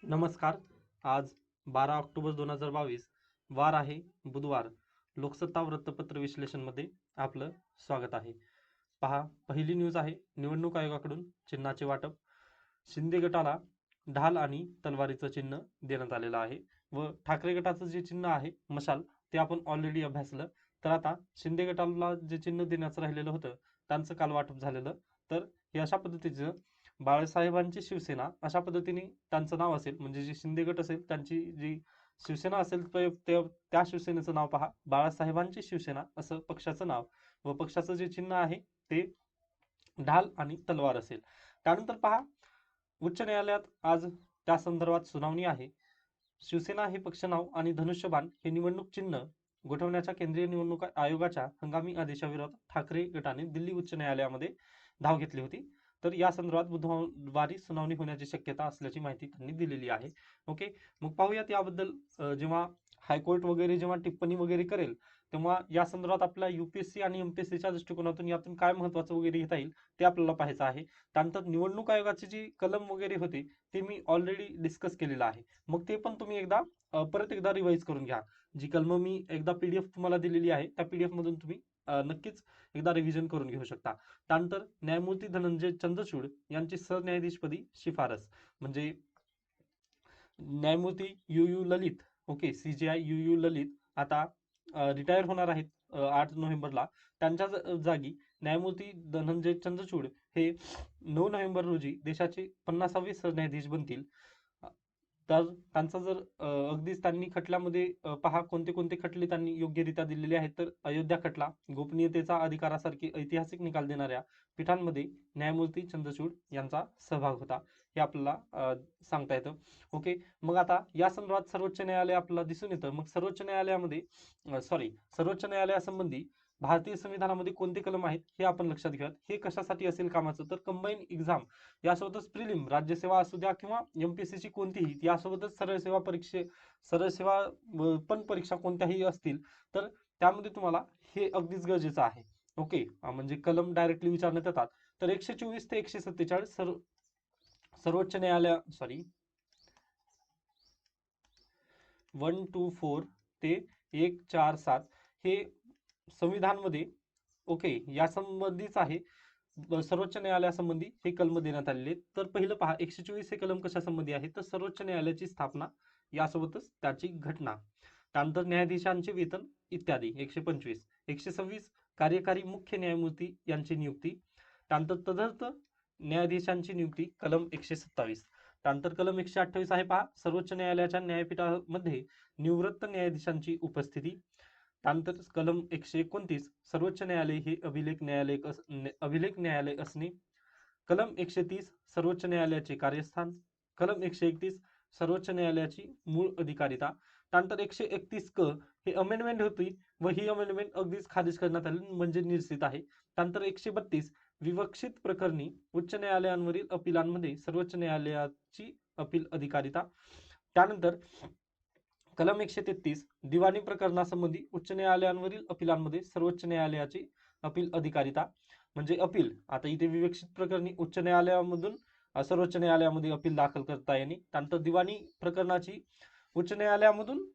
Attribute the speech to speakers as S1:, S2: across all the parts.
S1: नमस्कार. आज 12 ऑक्टोबर 2022 वार आहे बुधवार. लोकसत्ता वृत्तपत्र विश्लेषणमध्ये आपलं स्वागत आहे. पहा, पहिली न्यूज आहे निवडणूक आयोगाकडून चिन्हाचे वाटप. शिंदे गटाला ढाल आणि तलवारीचं चिन्ह देण्यात आलेलं आहे व ठाकरे गटाचं जे चिन्ह आहे मशाल ते आपण ऑलरेडी अभ्यासलं. तर आता शिंदे गटाला जे चिन्ह देण्याचं राहिलेलं होतं त्यांचं काल वाटप झालेलं. तर हे अशा पद्धतीचं बाळासाहेबांची शिवसेना अशा पद्धतीने त्यांचं नाव असेल, म्हणजे जे शिंदे गट असेल त्यांची जी शिवसेना असेल त्या शिवसेनेचं नाव पहा, बाळासाहेबांची शिवसेना असं पक्षाचं नाव व पक्षाचं जे चिन्ह आहे ते ढाल आणि तलवार असेल. त्यानंतर पहा, उच्च न्यायालयात आज त्या संदर्भात सुनावणी आहे. शिवसेना हे पक्ष नाव आणि धनुष्यबाण हे निवडणूक चिन्ह गोठवण्याच्या केंद्रीय निवडणूक आयोगाच्या हंगामी आदेशाविरोधात ठाकरे गटाने दिल्ली उच्च न्यायालयामध्ये धाव घेतली होती. तर या संदर्भात बुधवारी सुनावणी होण्याची शक्यता असल्याची माहिती त्यांनी दिलेली आहे. ओके, मग पाहूयात याबद्दल. जेव्हा हायकोर्ट वगैरे जेव्हा टिप्पणी वगैरे करेल तेव्हा या संदर्भात आपल्या युपीएससी आणि एमपीएससीच्या दृष्टिकोनातून यातून काय महत्त्वाचं वगैरे घेता येईल ते आपल्याला पाहायचं आहे. त्यानंतर निवडणूक आयोगाची जी कलम वगैरे होते ते मी ऑलरेडी डिस्कस केलेलं आहे. मग ते पण तुम्ही एकदा परत एकदा रिवाईज करून घ्या. जी कलम मी एकदा पीडीएफ तुम्हाला दिलेली आहे त्या पीडीएफ मधून तुम्ही नक्कीच एकदा रिव्हिजन करून घेऊ शकता. त्यानंतर न्यायमूर्ती धनंजय चंद्रचूड यांची सरन्यायाधीशपदी शिफारस, म्हणजे न्यायमूर्ती U U Lalit, okay, CJI U U Lalit आता रिटायर होणार आहेत 8 नोव्हेंबरला. त्यांच्या जागी न्यायमूर्ती धनंजय चंद्रचूड हे 9 नोव्हेंबर रोजी देशाचे 50वे सरन्यायाधीश बनतील. तर त्यांचा जर अगदीच त्यांनी खटल्यामध्ये पहा कोणते कोणते खटले त्यांनी योग्यरित्या दिलेले आहेत. तर अयोध्या खटला, गोपनीयतेचा अधिकारासारखे ऐतिहासिक निकाल देणाऱ्या पीठांमध्ये न्यायमूर्ती चंद्रचूड यांचा सहभाग होता, हे आपल्याला सांगता येतं. ओके, मग आता या संदर्भात सर्वोच्च न्यायालय आपल्याला दिसून येतं. मग सर्वोच्च न्यायालयामध्ये सर्वोच्च न्यायालयासंबंधी भारतीय संविधानामध्ये कोणते कलम आहेत हे आपण लक्षात घेऊयात. हे कशासाठी असेल कामाचं, तर कंबाईन एक्झाम यासोबतच प्रिलिम राज्यसेवा असू द्या किंवा एमपीएससीची कोणतीही, यासोबतच सरळ सेवा पण परीक्षा कोणत्याही असतील तर त्यामध्ये तुम्हाला हे अगदीच गरजेचं आहे. ओके, म्हणजे कलम डायरेक्टली विचारण्यात येतात. तर 124 ते 147 सर्वोच्च न्यायालय 124 ते 147 हे संविधानमध्ये, ओके, या संबंधीच आहे. सर्वोच्च न्यायालयासंबंधी हे कलम देण्यात आलेले. तर पहिलं पहा, 124 हे कलम कशा संबंधी आहे, तर सर्वोच्च न्यायालयाची स्थापना यासोबतच त्याची घटना. त्यानंतर न्यायाधीशांचे वेतन इत्यादी 125. 126 कार्यकारी मुख्य न्यायमूर्ती यांची नियुक्ती. त्यानंतर तदर्थ न्यायाधीशांची नियुक्ती कलम 127. त्यानंतर कलम 128 आहे पहा, सर्वोच्च न्यायालयाच्या न्यायपीठामध्ये निवृत्त न्यायाधीशांची उपस्थिती. त्यानंतर कलम 129 सर्वोच्च न्यायालय हे अभिलेख न्यायालय असणे. कलम 130 सर्वोच्च न्यायालयाचे कार्यस्थान. कलम 131 सर्वोच्च न्यायालयाची मूळ अधिकारिता. त्यानंतर 131 क ही अमेंडमेंट होती व ही अमेंडमेंट अगदीच खारिज करण्यात आली, म्हणजे निरसित आहे. त्यानंतर 132 विवक्षित प्रकरणी उच्च न्यायालयांवरील अपिलांमध्ये सर्वोच्च न्यायालयाची अपील अधिकारिता. त्यानंतर कलम 133 दिवाणी प्रकरणासंबंधी उच्च न्यायालयांवरील अपिलांमध्ये सर्वोच्च न्यायालयाची अपील अधिकारिता, म्हणजे अपील आता इथे विवक्षित प्रकरणी उच्च न्यायालयामधून सर्वोच्च न्यायालयामध्ये अपील दाखल करता येणे. त्यानंतर दिवाणी प्रकरणाची उच्च न्यायालयामधून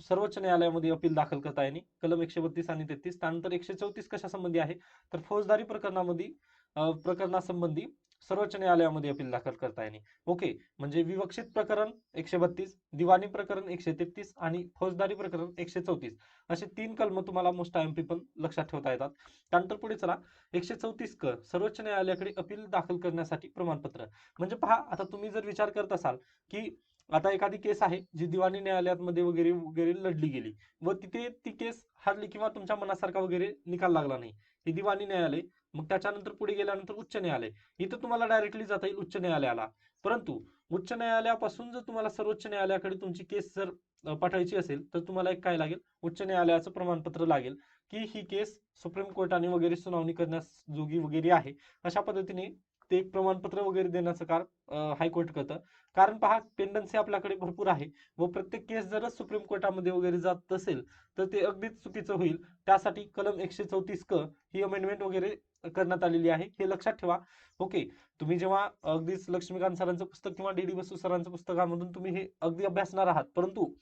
S1: सर्वोच्च न्यायालयामध्ये अपील दाखल करता येणे, कलम 132 आणि 33. त्यानंतर 134 कशा संबंधी आहे, तर फौजदारी प्रकरणासंबंधी सर्वोच्च न्यायालयामध्ये अपील दाखल करता येणे. ओके, म्हणजे विवक्षित प्रकरण 132, दिवाणी प्रकरण 133 आणि फौजदारी प्रकरण 134 असे 3 कलम तुम्हाला मोस्ट आयएमपी पण लक्षात ठेवता येतात. त्यानंतर पुढे चला, 134 क सर्वोच्च न्यायालयाकडे अपील दाखल करण्यासाठी प्रमाणपत्र. म्हणजे पहा, आता तुम्ही जर विचार करत असाल की आता एखादी केस आहे जी दिवाणी न्यायालयामध्ये वगैरे वगैरे लढली गेली व तिथे ती केस हारली किंवा तुमच्या मनासारखा वगैरे निकाल लागला नाही, हे दिवाणी न्यायालय. मग त्याच्यानंतर पुढे गेल्यानंतर उच्च न्यायालय, इथं तुम्हाला डायरेक्टली जाता येईल उच्च न्यायालयाला. परंतु उच्च न्यायालयापासून जर तुम्हाला सर्वोच्च न्यायालयाकडे तुमची केस जर पाठवायची असेल तर तुम्हाला एक काय लागेल, उच्च न्यायालयाचं प्रमाणपत्र लागेल की ही केस सुप्रीम कोर्टाने वगैरे सुनावणी करण्यास जोगी वगैरे आहे, अशा पद्धतीने ते एक प्रमाणपत्र वगैरे देण्याचं काम हायकोर्ट करतं. कारण पहा पेंडन्सी आपल्याकडे भरपूर आहे व प्रत्येक केस जरच सुप्रीम कोर्टामध्ये वगैरे जात असेल तर ते अगदीच चुकीचं होईल. त्यासाठी कलम 134 क ही अमेंडमेंट वगैरे करण्यात आलेली आहे, हे लक्षात ठेवा. ओके, तुम्ही जेव्हा अगदीच लक्ष्मीकांत सरांचं पुस्तक किंवा डी डी बसू सरांचं पुस्तकामधून तुम्ही हे अगदी अभ्यासणार आहात, परंतु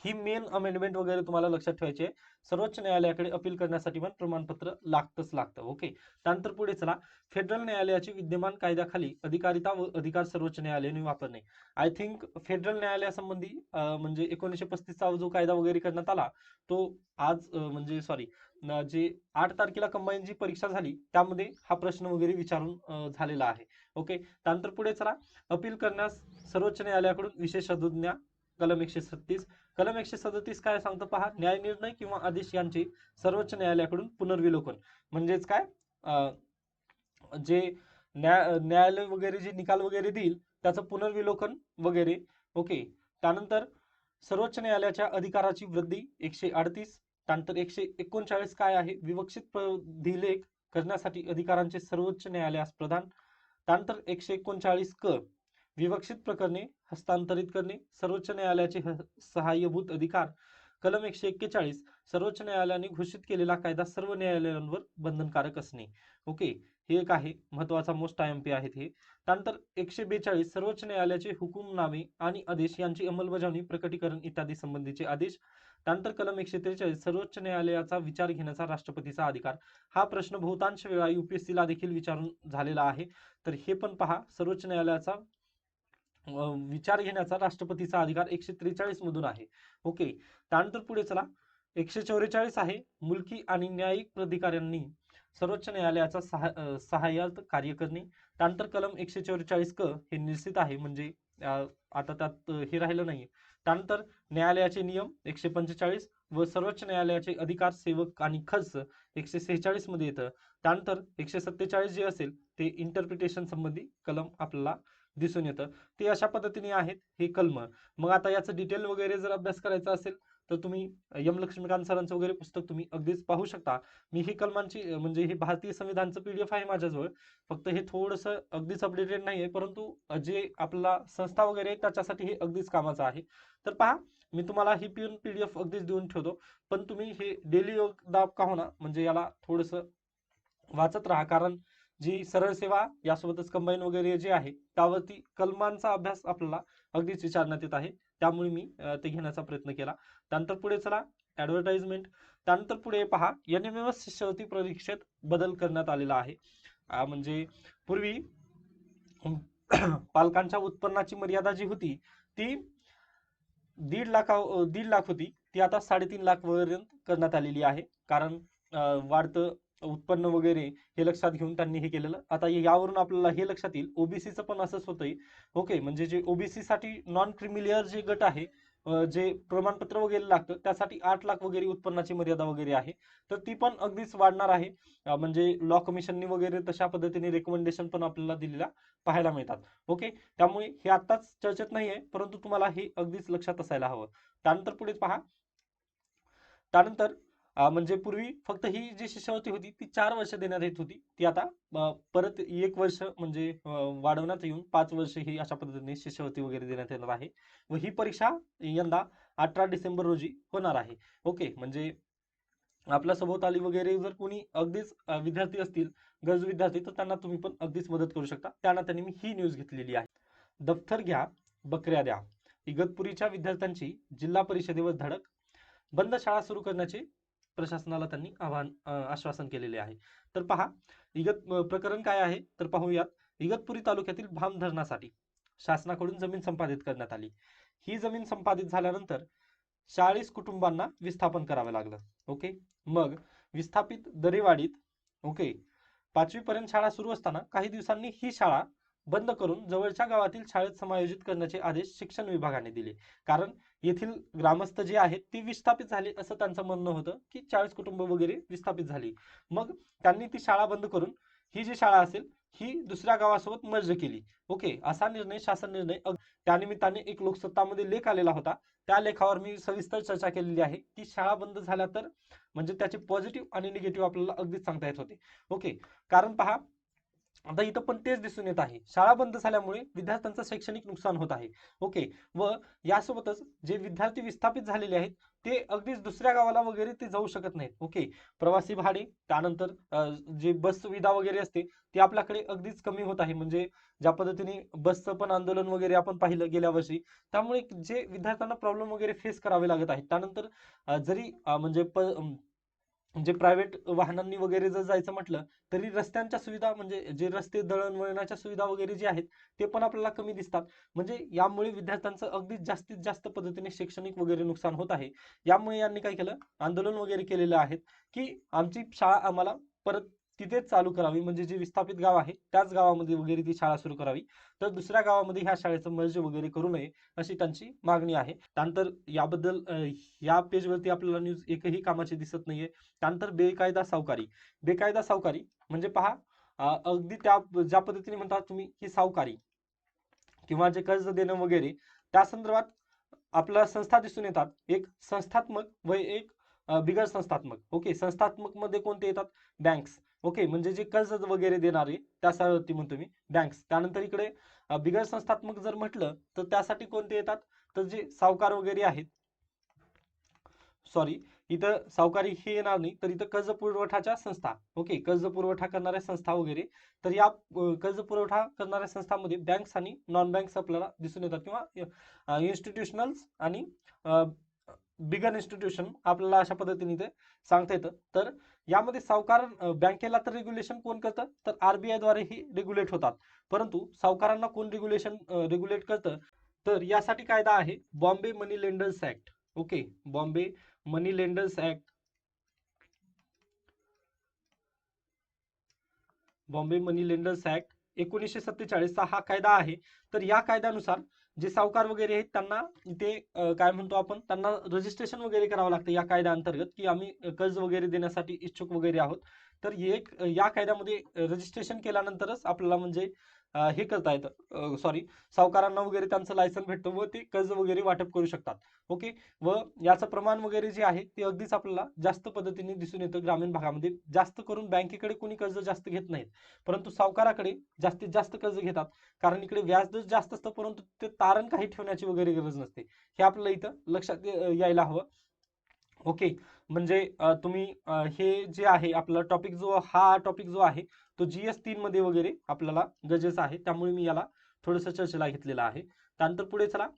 S1: ही मेन अमेंडमेंट वगैरे तुम्हाला लक्षात ठेवायची आहे. सर्वोच्च न्यायालयाकडे अपील करण्यासाठी पण प्रमाणपत्र लागतं. ओके, त्यानंतर पुढे चला. फेडरल न्यायालयाची विद्यमान कायद्याखाली अधिकारिता व अधिकार सर्वोच्च न्यायालयाने वापरणे. आय थिंक फेडरल न्यायालयासंबंधी म्हणजे 1935चा जो कायदा वगैरे करण्यात आला तो आज म्हणजे सॉरी जे 8 तारखेला कंबाईन जी परीक्षा झाली त्यामध्ये हा प्रश्न वगैरे विचारून झालेला आहे. ओके, त्यानंतर पुढे चला. अपील करण्यास सर्वोच्च न्यायालयाकडून विशेष अनुज्ञा. कलम 137. कलम 137 काय सांगतं पहा. न्यायनिर्णय किंवा आदेश यांचे सर्वोच्च न्यायालयाकडून पुनर्विलोकन. म्हणजेच काय जे न्यायालय वगैरे जे निकाल वगैरे देईल त्याचं पुनर्विलोकन वगैरे. ओके, त्यानंतर सर्वोच्च न्यायालयाच्या अधिकाराची वृद्धी 138. त्यानंतर 139 काय आहे. विवक्षित अधिलेख करण्यासाठी अधिकारांचे सर्वोच्च न्यायालयास प्रदान. त्यानंतर 139 क विवक्षित प्रकरणे हस्तांतरित करणे. सर्वोच्च न्यायालयाचे सहाय्यभूत अधिकार. कलम 141 सर्वोच्च न्यायालयाने घोषित केलेला कायदा सर्व न्यायालयांवर बंधनकारक असणे. ओके, हे एक आहे महत्वाचा मोस्ट IMP आहेत हे. त्यानंतर 142 सर्वोच्च न्यायालयाचे हुकूमनामे आणि आदेश यांची अंमलबजावणी प्रकटीकरण इत्यादी संबंधीचे आदेश. त्यानंतर कलम 143 सर्वोच्च न्यायालयाचा विचार घेण्याचा राष्ट्रपतीचा अधिकार. हा प्रश्न बहुतांश वेळा UPSC ला देखील विचारून झालेला आहे. तर हे पण पहा, सर्वोच्च न्यायालयाचा विचार घेण्याचा राष्ट्रपतीचा अधिकार 143 मधून आहे. ओके, त्यानंतर पुढे चला. 144 आहे. मुलकी आणि न्यायिक प्राधिकाऱ्यांनी सर्वोच्च न्यायालयाचा सहाय्यात कार्य करणे. त्यानंतर कलम 144 क हे निश्चित आहे, म्हणजे आता त्यात हे राहिलं नाही. त्यानंतर न्यायालयाचे नियम 145 व सर्वोच्च न्यायालयाचे अधिकार सेवक आणि खर्च 146 मध्ये येतं. त्यानंतर 147 जे असेल ते इंटरप्रिटेशन संबंधी कलम आपल्याला दिसून येतं. ते अशा पद्धतीने आहेत हे कलम. मग आता याचं डिटेल वगैरे जर अभ्यास करायचा असेल तर तुम्ही लक्ष्मीकांत सरांचं वगैरे पुस्तक तुम्ही अगदीच पाहू शकता. मी ही कलमांची म्हणजे हे भारतीय संविधानचं PDF आहे माझ्याजवळ. फक्त हे थोडंसं अगदीच अपडेटेड नाही आहे, परंतु जे आपला संस्था वगैरे त्याच्यासाठी हे अगदीच कामाचं आहे. तर पहा, मी तुम्हाला ही PDF अगदीच देऊन ठेवतो, पण तुम्ही हे डेली एकदा का होणार म्हणजे याला थोडंसं वाचत राहा. कारण जी सरळ सेवा यासोबतच कंबाईन वगैरे जे आहे त्यावरती कलमांचा अभ्यास आपल्याला अगदीच विचारण्यात येत आहे, त्यामुळे मी ते घेण्याचा प्रयत्न केला. त्यानंतर पुढे चला. ऍडव्हर्टाइजमेंट. त्यानंतर पुढे पहा, NMMS शिष्यवृत्ती परीक्षेत बदल करण्यात आलेला आहे. म्हणजे पूर्वी पालकांच्या उत्पन्नाची मर्यादा जी होती ती 1.5 लाख होती, ती आता 3.5 लाख पर्यंत करण्यात आलेली आहे. कारण वाढतं उत्पन्न वगैरे हे लक्षात घेऊन त्यांनी हे केलेलं. आता यावरून आपल्याला हे लक्षात येईल OBCचं पण असंच होतंय. ओके, म्हणजे जे OBC साठी नॉन क्रिमिलियर जे गट आहे, जे प्रमाणपत्र वगैरे लागतं त्यासाठी 8 लाख वगैरे उत्पन्नाची मर्यादा वगैरे आहे, तर ती पण अगदीच वाढणार आहे. म्हणजे लॉ कमिशननी वगैरे तशा पद्धतीने रेकमेंडेशन पण आपल्याला दिलेल्या पाहायला मिळतात. ओके, त्यामुळे हे आत्ताच चर्चेत नाही आहे, परंतु तुम्हाला हे अगदीच लक्षात असायला हवं. त्यानंतर पुढे पहा. त्यानंतर म्हणजे पूर्वी फक्त ही जी शिष्यवृत्ती होती ती 4 वर्ष देण्यात येत होती, ती आता परत 1 वर्ष म्हणजे वाढवण्यात येऊन 5 वर्ष ही अशा पद्धतीने शिष्यवृत्ती वगैरे देण्यात येणार आहे. व ही परीक्षा यंदा 18 डिसेंबर रोजी होणार आहे. ओके, म्हणजे आपल्या सभोवताली वगैरे जर कोणी अगदीच विद्यार्थी असतील, गरजू विद्यार्थी, तर त्यांना तुम्ही पण अगदीच मदत करू शकता. त्याना त्यांनी मी ही न्यूज घेतलेली आहे. दप्तर घ्या, बकऱ्या द्या. इगतपुरीच्या विद्यार्थ्यांची जिल्हा परिषदेवर धडक. बंद शाळा सुरू करण्याचे प्रशासनाला त्यांनी आश्वासन केलेले आहे. तर पहा, प्रकरण काय आहे तर पाहूयात. इगतपुरी तालुक्यातील भाम धरणासाठी शासनाकडून जमीन संपादित करण्यात आली. ही जमीन संपादित झाल्यानंतर 40 कुटुंबांना विस्थापन करावं लागलं. ओके, मग विस्थापित दरेवाडीत ओके 5वी पर्यंत शाळा सुरू असताना काही दिवसांनी ही शाळा बंद करून जवळच्या गावातील शाळेत समायोजित करण्याचे आदेश शिक्षण विभागाने दिले. कारण येथील ग्रामस्थ जे आहेत ते विस्थापित झाले असं त्यांचं म्हणणं होतं की 40 कुटुंब वगैरे विस्थापित झाली. मग त्यांनी ती शाळा बंद करून ही जी शाळा असेल ही दुसऱ्या गावासोबत मर्ज केली. ओके, असा निर्णय शासन निर्णय त्यानिमित्ताने एक लोकसत्तामध्ये लेख आलेला होता. त्या लेखावर मी सविस्तर चर्चा केलेली आहे की शाळा बंद झाल्या तर म्हणजे त्याचे पॉझिटिव्ह आणि निगेटिव्ह आपल्याला अगदीच सांगता येत होते. ओके, कारण पहा, आता इथं पण तेच दिसून येत आहे, शाळा बंद झाल्यामुळे विद्यार्थ्यांचं शैक्षणिक नुकसान होत आहे. ओके. व यासोबतच जे विद्यार्थी विस्थापित झालेले आहेत ते अगदीच दुसऱ्या गावाला वगैरे ते जाऊ शकत नाहीत. ओके. प्रवासी भाडे, त्यानंतर जे बस सुविधा वगैरे असते ती आपल्याकडे अगदीच कमी होत आहे. म्हणजे ज्या पद्धतीने बसचं पण आंदोलन वगैरे आपण पाहिलं गेल्या वर्षी, त्यामुळे जे विद्यार्थ्यांना प्रॉब्लेम वगैरे फेस करावे लागत आहेत. त्यानंतर जरी म्हणजे म्हणजे प्रायव्हेट वाहनांनी वगैरे जर जायचं म्हटलं तरी रस्त्यांच्या सुविधा, म्हणजे जे रस्ते दळणवळणाच्या सुविधा वगैरे जे आहेत ते पण आपल्याला कमी दिसतात. म्हणजे यामुळे विद्यार्थ्यांचं अगदी जास्तीत जास्त पद्धतीने शैक्षणिक वगैरे नुकसान होत आहे. यामुळे यांनी काय केलं, आंदोलन वगैरे केलेलं आहे की आमची शाळा आम्हाला परत तिथेच चालू करावी, म्हणजे जे विस्थापित गाव आहे त्याच गावामध्ये वगैरे ती शाळा सुरू करावी, तर दुसऱ्या गावामध्ये ह्या शाळेचं मर्ज वगैरे करू नये अशी त्यांची मागणी आहे. त्यानंतर याबद्दल या पेजवरती आपल्याला न्यूज एकही कामाची दिसत नाहीये. त्यानंतर बेकायदा सावकारी. बेकायदा सावकारी म्हणजे पहा, अगदी त्या ज्या पद्धतीने म्हणतात तुम्ही की सावकारी किंवा जे कर्ज देणं वगैरे, त्या संदर्भात आपल्याला संस्था दिसून येतात. एक संस्थात्मक व एक बिगर संस्थात्मक. ओके. संस्थात्मक मध्ये कोणते येतात? बँक्स. ओके. म्हणजे जे कर्ज वगैरे देणारे त्यासाठी म्हणतो मी बँक्स. त्यानंतर इकडे बिगर संस्थात्मक जर म्हटलं तर त्यासाठी कोणते येतात, तर जे सावकार वगैरे आहेत, सॉरी, इथं सावकारी हे येणार नाही, तर इथं कर्ज पुरवठाच्या संस्था. ओके. कर्ज पुरवठा करणाऱ्या संस्था वगैरे, तर या कर्ज पुरवठा करणाऱ्या संस्थांमध्ये बँक्स आणि नॉन बँक्स आपल्याला दिसून येतात, किंवा इन्स्टिट्यूशनल्स आणि बिगर इन्स्टिट्यूशन आपल्याला अशा पद्धतीने इथे सांगता येतं. तर यामध्ये सावकार बँकेला तर रेग्युलेशन कोण करतं, तर आरबीआय द्वारे ही रेग्युलेट होतात. परंतु सावकारांना कोण रेग्युलेट करतं, तर यासाठी कायदा आहे बॉम्बे मनी लेंडर्स ऍक्ट. ओके. बॉम्बे मनी लेंडर्स ऍक्ट, बॉम्बे मनी लेंडर्स ऍक्ट 1947 हा कायदा आहे. तर या कायद्यानुसार जे सावकार वगैरे आहेत त्यांना इथे काय म्हणतो आपण, त्यांना रजिस्ट्रेशन वगैरे करावं लागतं या कायद्याअंतर्गत, की आम्ही कर्ज वगैरे देण्यासाठी इच्छुक वगैरे आहोत. तर एक या कायद्यामध्ये रजिस्ट्रेशन केल्यानंतरच आपल्याला म्हणजे हे करता येतं, सॉरी, सावकारांना वगैरे त्यांचं लायसन भेटतं व ते कर्ज वगैरे वाटप करू शकतात. ओके. व याचं प्रमाण वगैरे जे आहे ते अगदीच आपल्याला जास्त पद्धतीने दिसून येतं ग्रामीण भागामध्ये. जास्त करून बँकेकडे कोणी कर्ज जास्त घेत नाहीत, परंतु सावकाराकडे जास्तीत जास्त कर्ज घेतात. कारण इकडे व्याजदर जास्त असतं, परंतु ते तारण काही ठेवण्याची वगैरे गरज नसते. हे आपल्याला इथं लक्षात यायला हवं. ओके. म्हणजे तुम्ही हे जे आहे आपला टॉपिक हा टॉपिक जो आहे तो GS 3 मध्ये वगैरे आपल्याला गरजेचा आहे, त्यामुळे मी याला थोडंसं चर्चेला घेतलेलं आहे. त्यानंतर पुढे चला,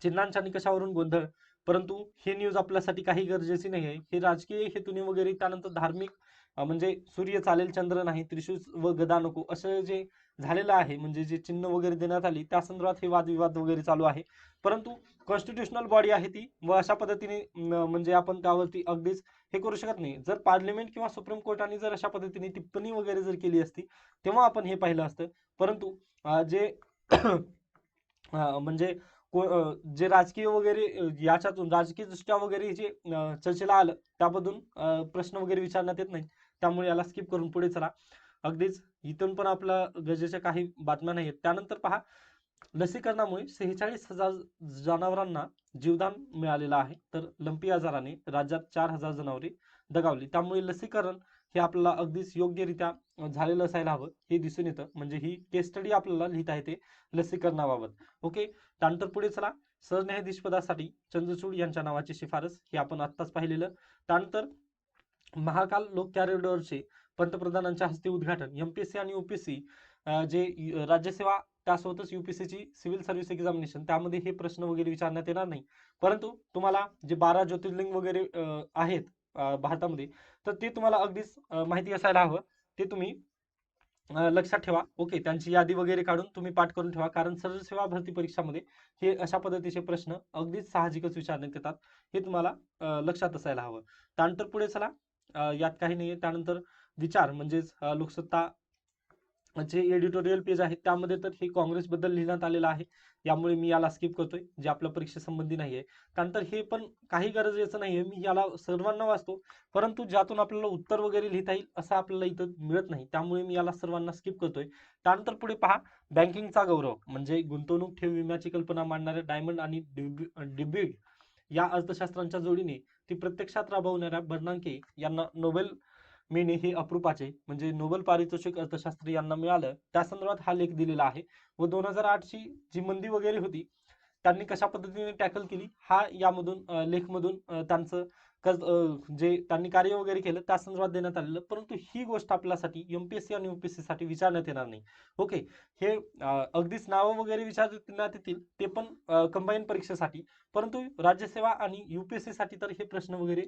S1: चिन्हांच्या निकषावरून गोंधळ. परंतु हे न्यूज आपल्यासाठी काही गरजेची नाही आहे. हे राजकीय हेतूने वगैरे, त्यानंतर धार्मिक, म्हणजे सूर्य चालेल चंद्र नाही, त्रिशूळ व गदा नको असं जे झालेलं आहे, म्हणजे जे चिन्ह वगैरे देण्यात आली त्या संदर्भात हे वादविवाद वगैरे चालू आहे. परंतु कॉन्स्टिट्युशनल बॉडी आहे ती, व अशा पद्धतीने म्हणजे आपण त्यावरती अगदीच हे करू शकत नाही. जर पार्लिमेंट किंवा सुप्रीम कोर्टाने जर अशा पद्धतीने टिप्पणी वगैरे जर केली असती तेव्हा आपण हे पाहिलं असतं. परंतु जे म्हणजे जे राजकीय वगैरे याच्यातून राजकीय दृष्ट्या वगैरे जे चर्चेला आलं त्याबद्दल प्रश्न वगैरे विचारण्यात येत नाही, त्यामुळे याला स्किप करून पुढे चला. अगदीच इथून पण आपला गरजेच्या काही बातम्या नाही आहेत. त्यानंतर पहा, लसीकरणामुळे 46,000 जनावरांना जीवदान मिळालेलं आहे. तर लंपी आजाराने राज्यात 4,000 जनावरे दगावली, त्यामुळे लसीकरण हे आपल्याला अगदीच योग्यरित्या झालेलं असायला हवं, हे दिसून येतं. म्हणजे ही केस स्टडी आपल्याला लिहिता येते लसीकरणाबाबत. ओके. त्यानंतर पुढे चला, सरन्यायाधीश पदासाठी चंद्रचूड यांच्या नावाची शिफारस, हे आपण आत्ताच पाहिलेलं. त्यानंतर महाकाल लोक कॉरिडॉरचे पंतप्रधानांच्या हस्ते उद्घाटन. एमपीएससी आणि ओपीएससी जे राज्यसेवा, त्यासोबतच युपीएससीची सिव्हिल सर्व्हिस एक्झामिनेशन, त्यामध्ये हे प्रश्न वगैरे विचारण्यात येणार नाही. परंतु तुम्हाला जे 12 ज्योतिर्लिंग वगैरे आहेत भारतामध्ये, तर ते तुम्हाला अगदीच माहिती असायला हवं. ते तुम्ही लक्षात ठेवा. ओके. त्यांची यादी वगैरे काढून तुम्ही पाठ करून ठेवा, कारण सरळ सेवा भरती परीक्षामध्ये हे अशा पद्धतीचे प्रश्न अगदीच साहजिकच विचारण्यात येतात. हे तुम्हाला लक्षात असायला हवं. त्यानंतर पुढे चला, यात काही नाहीये. त्यानंतर विचार म्हणजेच लोकसत्ता जे एडिटोरियल पेज आहे त्यामध्ये तर हे काँग्रेसबद्दल लिहिण्यात आलेलं आहे, यामुळे मी याला स्किप करतोय, जे आपल्या परीक्षेसंबंधी नाही आहे. त्यानंतर हे पण काही गरजेचं नाहीये, मी याला सर्वांना वाचतो, परंतु ज्यातून आपल्याला उत्तर वगैरे लिहिता येईल असं आपल्याला इथं मिळत नाही, त्यामुळे मी याला सर्वांना स्किप करतोय. त्यानंतर पुढे पहा, बँकिंगचा गौरव म्हणजे गुंतवणूक ठेव विम्याची कल्पना मांडणाऱ्या डायमंड आणि डिब्यूग या अर्थशास्त्रांच्या जोडीने ती प्रत्यक्षात राबवणाऱ्या बर्नांके यांना नोबेल मेने हे अप्रूपाचे म्हणजे नोबेल पारितोषिक अर्थशास्त्री यांना मिळालं त्या संदर्भात हा लेख दिलेला आहे. व 2008ची जी मंदी वगैरे होती त्यांनी कशा पद्धतीने टॅकल केली हा यामधून लेखमधून त्यांचं जे त्यांनी कार्य वगैरे केलं त्या संदर्भात देण्यात आलेलं. परंतु ही गोष्ट आपल्यासाठी एमपीएससी आणि यूपीएससी साठी विचारण्यात येणार नाही. ओके, हे अगदीच नावं वगैरे विचारण्यात येतील ते पण कंबाईन परीक्षेसाठी, परंतु राज्यसेवा आणि यूपीएससी साठी तर हे प्रश्न वगैरे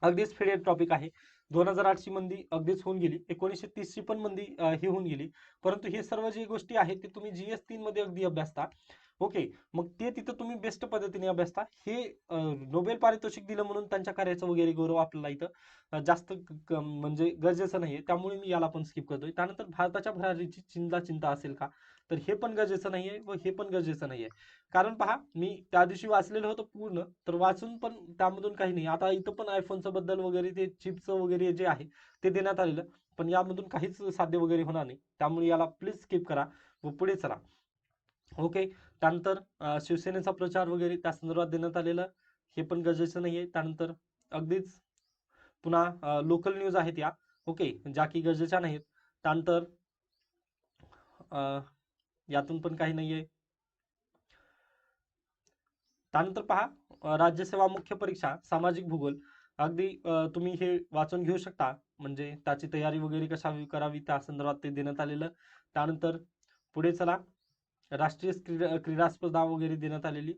S1: अगदीच फेडेड टॉपिक आहे. 2008 ची मंदी अगदीच होऊन गेली, 1930 ची पण मंदी ही होऊन गेली, परंतु हे सर्व जे गोष्टी आहेत ते तुम्ही GS3 मध्ये अगदी अभ्यासता. ओके, मग ते तिथं तुम्ही बेस्ट पद्धतीने अभ्यासता. हे नोबेल पारितोषिक दिलं म्हणून त्यांच्या कार्याचा वगैरे गौरव आपल्याला इथं जास्त म्हणजे गरजेचं नाहीये, त्यामुळे मी याला पण स्किप करतोय. त्यानंतर भारताच्या भरारीची चिंता असेल का, तर हे पण गरजेचं नाहीये व हे पण गरजेचं नाहीये. कारण पहा, मी त्या दिवशी वाचलेलं होतं पूर्ण, तर वाचून पण त्यामधून काही नाही. आता इथं पण आयफोनचं बद्दल वगैरे ते चिपचं वगैरे जे आहे ते देण्यात आलेलं, पण यामधून काहीच साध्य वगैरे होणार नाही, त्यामुळे याला प्लीज स्किप करा व पुढे चला. ओके, त्यानंतर शिवसेनेचा प्रचार वगैरे त्या संदर्भात देण्यात आलेलं, हे पण गरजेचं नाहीये. त्यानंतर अगदीच पुन्हा लोकल न्यूज आहेत या, ओके, ज्या की गरजेच्या नाहीत. त्यानंतर यातून पण काही नाहीये. त्यानंतर पहा, राज्यसेवा मुख्य परीक्षा सामाजिक भूगोल अगदी तुम्ही हे वाचून घेऊ शकता, म्हणजे त्याची तयारी वगैरे कशा करावी त्या संदर्भात ते देण्यात आलेलं. त्यानंतर पुढे चला, राष्ट्रीय क्रीडा स्पर्धा वगैरे देण्यात आलेली.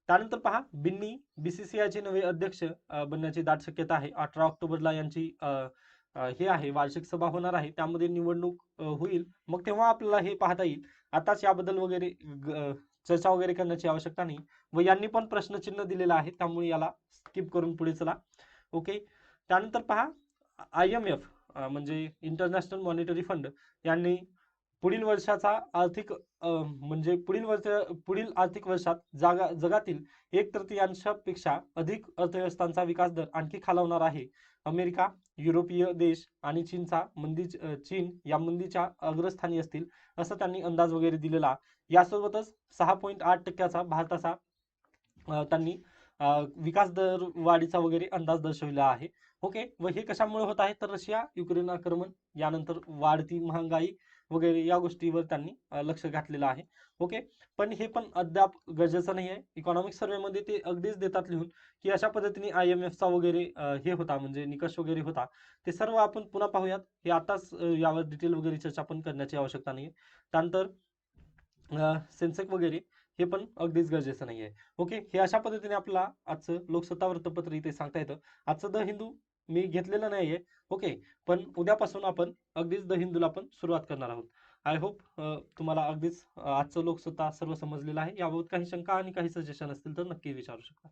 S1: त्यानंतर पहा, बिन्नी बीसीसीआयचे नवे अध्यक्ष बनण्याची दाट शक्यता आहे. 18 ऑक्टोबरला यांची हे आहे वार्षिक सभा होणार आहे, त्यामध्ये निवडणूक होईल, मग तेव्हा आपल्याला हे पाहता येईल. आताच याबद्दल वगैरे चर्चा वगैरे करण्याची आवश्यकता नाही. व यांनी पण प्रश्नचिन्ह दिलेलं आहे, त्यामुळे याला स्किप करून पुढे चला. ओके, त्यानंतर पहा, IMF म्हणजे इंटरनॅशनल मॉनिटरी फंड यांनी पुढील वर्षाचा आर्थिक म्हणजे पुढील आर्थिक वर्षात जगातील 1/3पेक्षा अधिक अर्थव्यवस्थांचा विकास दर आणखी खालावणार आहे. अमेरिका, युरोपीय देश आणि चीन या मंदीच्या अग्रस्थानी असतील असं त्यांनी अंदाज वगैरे दिलेला. यासोबतच 6.8% भारताचा त्यांनी विकास दर वाढीचा वगैरे अंदाज दर्शविला आहे. ओके, व हे कशामुळे होत आहे, तर रशिया युक्रेन आक्रमण, यानंतर वाढती महागाई वगैरे या गोष्टीवर त्यांनी लक्ष घातलेलं आहे. ओके, पण हे पण अद्याप गरजेचं नाही आहे. इकॉनॉमिक सर्वेमध्ये ते अगदीच देतात लिहून की अशा पद्धतीने IMFचा वगैरे हे होता म्हणजे निकष वगैरे होता. ते सर्व आपण पुन्हा पाहूयात. हे आताच यावर डिटेल वगैरे चर्चा पण करण्याची आवश्यकता नाही. त्यानंतर सेन्सेक्स वगैरे हे पण अगदीच गरजेचं नाही आहे. ओके, हे अशा पद्धतीने आपला आजचं लोकसत्ता वृत्तपत्र इथे सांगता येतं. आजचं द हिंदू मी घेतलेलं नाहीये. ओके, पण उद्यापासून आपण अगदीच द हिंदूला पण सुरुवात करणार आहोत. आय होप तुम्हाला अगदीच आजचं लोकसत्ता सर्व समजलेलं आहे. याबाबत काही शंका आणि काही सजेशन असतील तर नक्की विचारू शकता.